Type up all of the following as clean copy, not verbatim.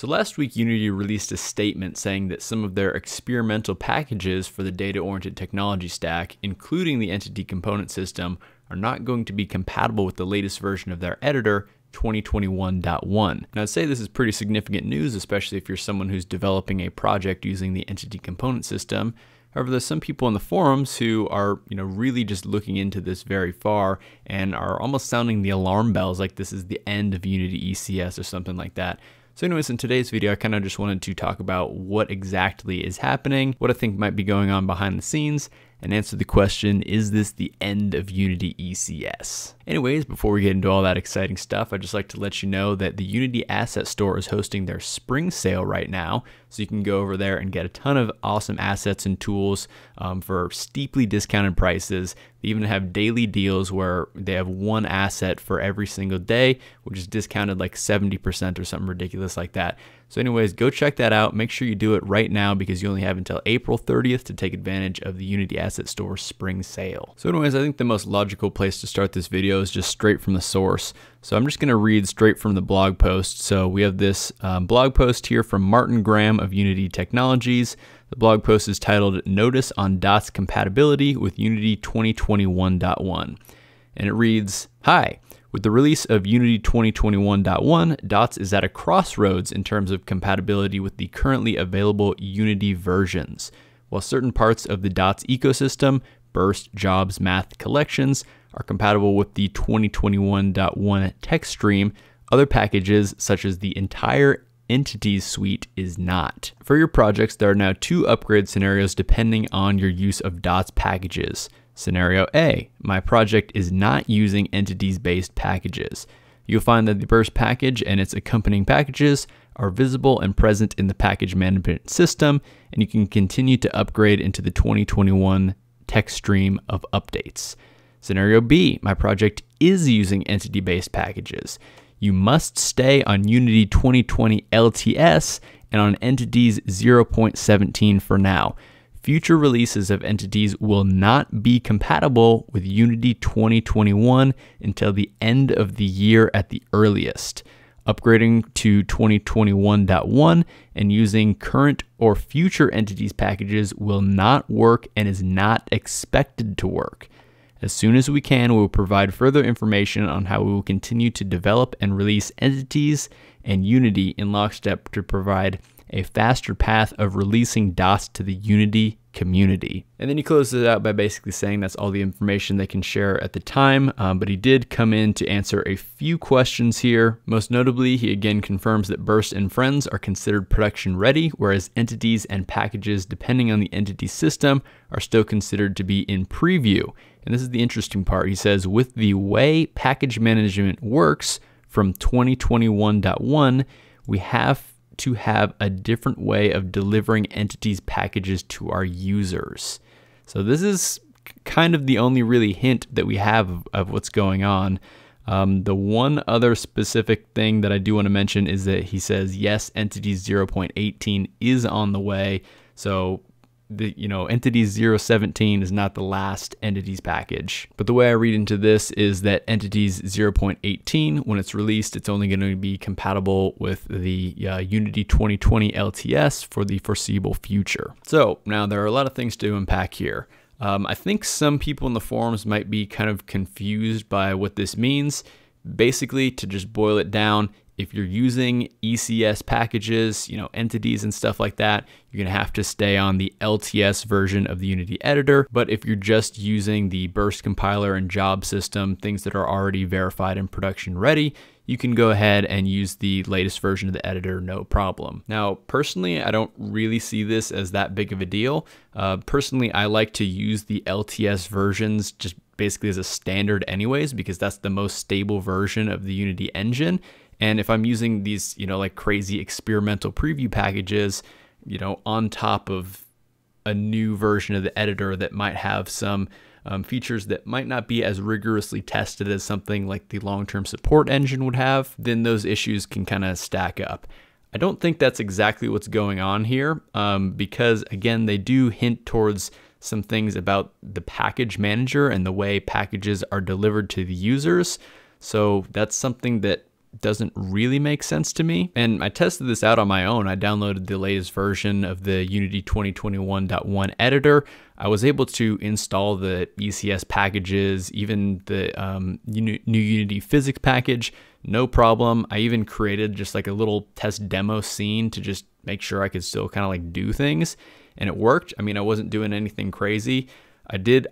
So last week, Unity released a statement saying that some of their experimental packages for the data-oriented technology stack, including the entity component system, are not going to be compatible with the latest version of their editor, 2021.1. Now, I'd say this is pretty significant news, especially if you're someone who's developing a project using the entity component system. However, there's some people in the forums who are, really just looking into this very far and are almost sounding the alarm bells like this is the end of Unity ECS or something like that. So anyways, in today's video, I kind of just wanted to talk about what exactly is happening, what I think might be going on behind the scenes, and answer the question, is this the end of Unity ECS? Anyways, before we get into all that exciting stuff, I'd just like to let you know that the Unity Asset Store is hosting their spring sale right now. So you can go over there and get a ton of awesome assets and tools for steeply discounted prices. They even have daily deals where they have one asset for every single day, which is discounted like 70% or something ridiculous like that. So anyways, go check that out. Make sure you do it right now because you only have until April 30th to take advantage of the Unity Asset Store spring sale. So anyways, I think the most logical place to start this video is just straight from the source. So I'm just going to read straight from the blog post. So we have this blog post here from Martin Graham of Unity Technologies. The blog post is titled Notice on DOTS Compatibility with Unity 2021.1. And it reads, "Hi. With the release of Unity 2021.1, DOTS is at a crossroads in terms of compatibility with the currently available Unity versions. While certain parts of the DOTS ecosystem, Burst, Jobs, Math collections, are compatible with the 2021.1 text stream, other packages such as the entire Entities suite is not. For your projects, there are now two upgrade scenarios depending on your use of DOTS packages. Scenario A, my project is not using entities-based packages. You'll find that the Burst package and its accompanying packages are visible and present in the package management system, and you can continue to upgrade into the 2021 text stream of updates. Scenario B, my project is using entity-based packages. You must stay on Unity 2020 LTS and on Entities 0.17 for now. Future releases of Entities will not be compatible with Unity 2021 until the end of the year at the earliest. Upgrading to 2021.1 and using current or future Entities packages will not work and is not expected to work. As soon as we can, we will provide further information on how we will continue to develop and release Entities and Unity in lockstep to provide a faster path of releasing DOTS to the Unity community." And then he closes it out by basically saying that's all the information they can share at the time, but he did come in to answer a few questions here. Most notably, he again confirms that Burst and Friends are considered production ready, whereas Entities and packages, depending on the entity system, are still considered to be in preview. And this is the interesting part. He says, with the way package management works from 2021.1, we have to have a different way of delivering Entities packages to our users. So this is kind of the only really hint that we have of what's going on. The one other specific thing that I do want to mention is that he says, yes, Entities 0.18 is on the way. So Entities 0.17 is not the last Entities package. But the way I read into this is that Entities 0.18, when it's released, it's only going to be compatible with the Unity 2020 LTS for the foreseeable future. So now there are a lot of things to unpack here. I think some people in the forums might be kind of confused by what this means. Basically, to just boil it down, if you're using ECS packages, entities and stuff like that, you're going to have to stay on the LTS version of the Unity editor. But if you're just using the Burst compiler and job system, things that are already verified and production ready, you can go ahead and use the latest version of the editor, no problem. Now, personally, I don't really see this as that big of a deal. Personally, I like to use the LTS versions just basically as a standard anyways, because that's the most stable version of the Unity engine. And if I'm using these, like crazy experimental preview packages, on top of a new version of the editor that might have some features that might not be as rigorously tested as something like the long-term support engine would have, then those issues can kind of stack up. I don't think that's exactly what's going on here because, again, they do hint towards some things about the package manager and the way packages are delivered to the users. So that's something that doesn't really make sense to me. And I tested this out on my own. I downloaded the latest version of the Unity 2021.1 editor. I was able to install the ECS packages, even the new Unity physics package, no problem. I even created just like a little test demo scene to just make sure I could still kind of like do things, and it worked. I mean, I wasn't doing anything crazy. I did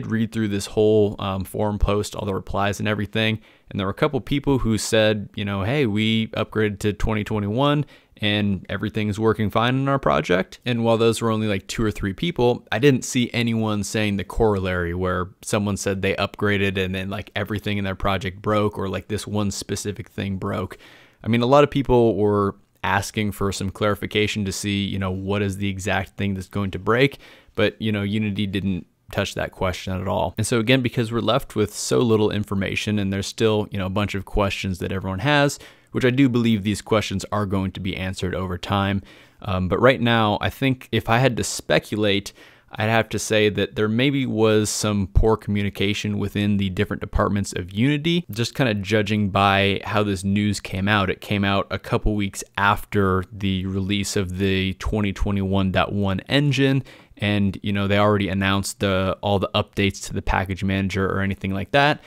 read through this whole forum post, all the replies and everything, and there were a couple people who said, you know, hey, we upgraded to 2021 and everything's working fine in our project. And while those were only like 2 or 3 people, I didn't see anyone saying the corollary where someone said they upgraded and then like everything in their project broke, or like this one specific thing broke. I mean, a lot of people were asking for some clarification to see, you know, what is the exact thing that's going to break, but you know, Unity didn't touch that question at all. And so again, because we're left with so little information and there's still, you know, a bunch of questions that everyone has, which I do believe these questions are going to be answered over time. But right now, I think if I had to speculate, I'd have to say that there maybe was some poor communication within the different departments of Unity, just kind of judging by how this news came out. It came out a couple weeks after the release of the 2021.1 engine, and you know, they already announced all the updates to the package manager or anything like that.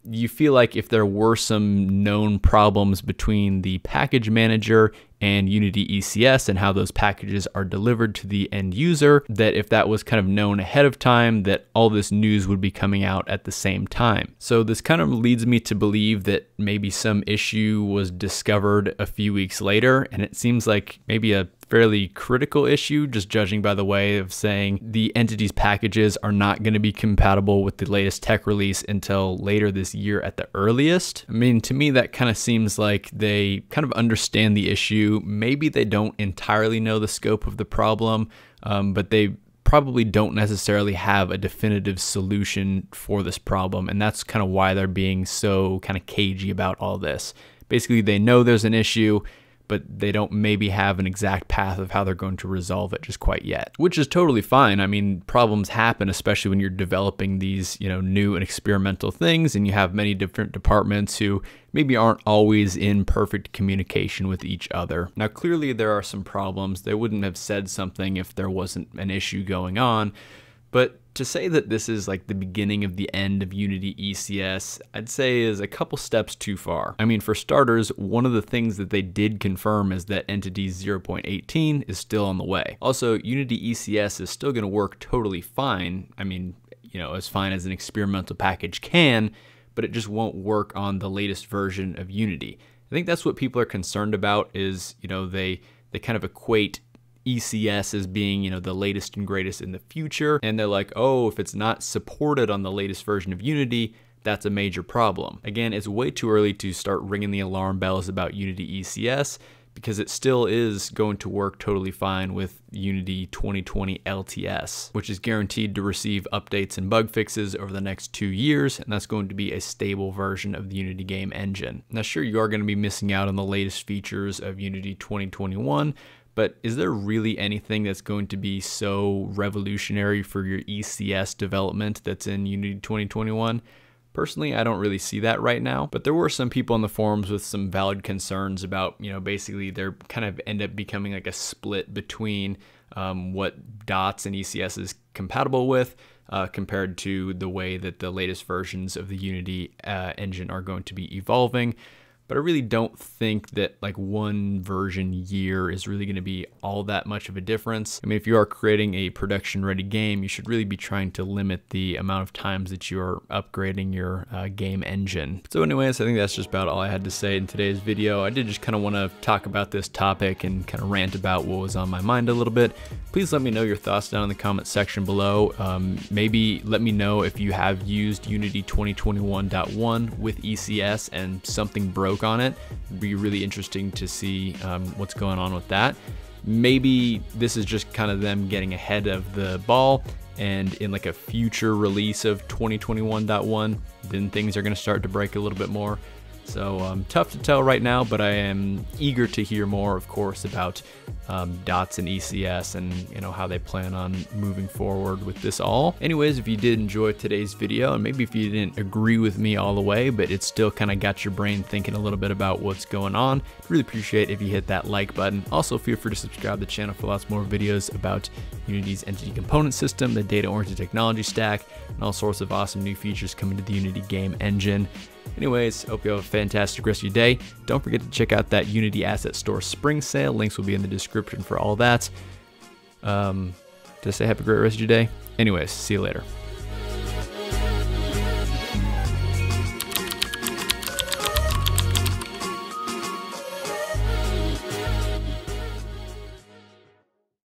You feel like if there were some known problems between the package manager and Unity ECS and how those packages are delivered to the end user, that if that was kind of known ahead of time, that all this news would be coming out at the same time. So this kind of leads me to believe that maybe some issue was discovered a few weeks later, and it seems like maybe a fairly critical issue, just judging by the way of saying the entity's packages are not going to be compatible with the latest tech release until later this year at the earliest. I mean, to me, that kind of seems like they kind of understand the issue. Maybe they don't entirely know the scope of the problem, but they probably don't necessarily have a definitive solution for this problem. And that's kind of why they're being so kind of cagey about all this. Basically, they know there's an issue, but they don't maybe have an exact path of how they're going to resolve it just quite yet, which is totally fine. I mean, problems happen, especially when you're developing these, you know, new and experimental things, and you have many different departments who maybe aren't always in perfect communication with each other. Now, clearly there are some problems. They wouldn't have said something if there wasn't an issue going on, but to say that this is like the beginning of the end of Unity ECS, I'd say is a couple steps too far. I mean, for starters, one of the things that they did confirm is that Entity 0.18 is still on the way. Also, Unity ECS is still going to work totally fine. I mean, you know, as fine as an experimental package can, but it just won't work on the latest version of Unity. I think that's what people are concerned about is, you know, they kind of equate ECS as being, you know, the latest and greatest in the future. And they're like, oh, if it's not supported on the latest version of Unity, that's a major problem. Again, it's way too early to start ringing the alarm bells about Unity ECS because it still is going to work totally fine with Unity 2020 LTS, which is guaranteed to receive updates and bug fixes over the next 2 years, and that's going to be a stable version of the Unity game engine. Now, sure, you are going to be missing out on the latest features of Unity 2021, but is there really anything that's going to be so revolutionary for your ECS development that's in Unity 2021? Personally, I don't really see that right now, but there were some people on the forums with some valid concerns about, you know, basically they're kind of end up becoming like a split between what DOTS and ECS is compatible with compared to the way that the latest versions of the Unity engine are going to be evolving. But I really don't think that like one version year is really going to be all that much of a difference. I mean, if you are creating a production ready game, you should really be trying to limit the amount of times that you're upgrading your game engine. So anyways, I think that's just about all I had to say in today's video. I did just kind of want to talk about this topic and kind of rant about what was on my mind a little bit. Please let me know your thoughts down in the comment section below. Maybe let me know if you have used Unity 2021.1 with ECS and something broke on it. It'd be really interesting to see what's going on with that. Maybe this is just kind of them getting ahead of the ball, and in like a future release of 2021.1, then things are going to start to break a little bit more. So tough to tell right now, but I am eager to hear more, of course, about DOTS and ECS and how they plan on moving forward with this all. Anyways, if you did enjoy today's video, and maybe if you didn't agree with me all the way, but it still kind of got your brain thinking a little bit about what's going on, really appreciate if you hit that like button. Also, feel free to subscribe to the channel for lots more videos about Unity's Entity Component System, the data-oriented technology stack, and all sorts of awesome new features coming to the Unity game engine. Anyways, hope you have a fantastic rest of your day. Don't forget to check out that Unity Asset Store spring sale. Links will be in the description for all that. Did I say have a great rest of your day? Anyways, see you later.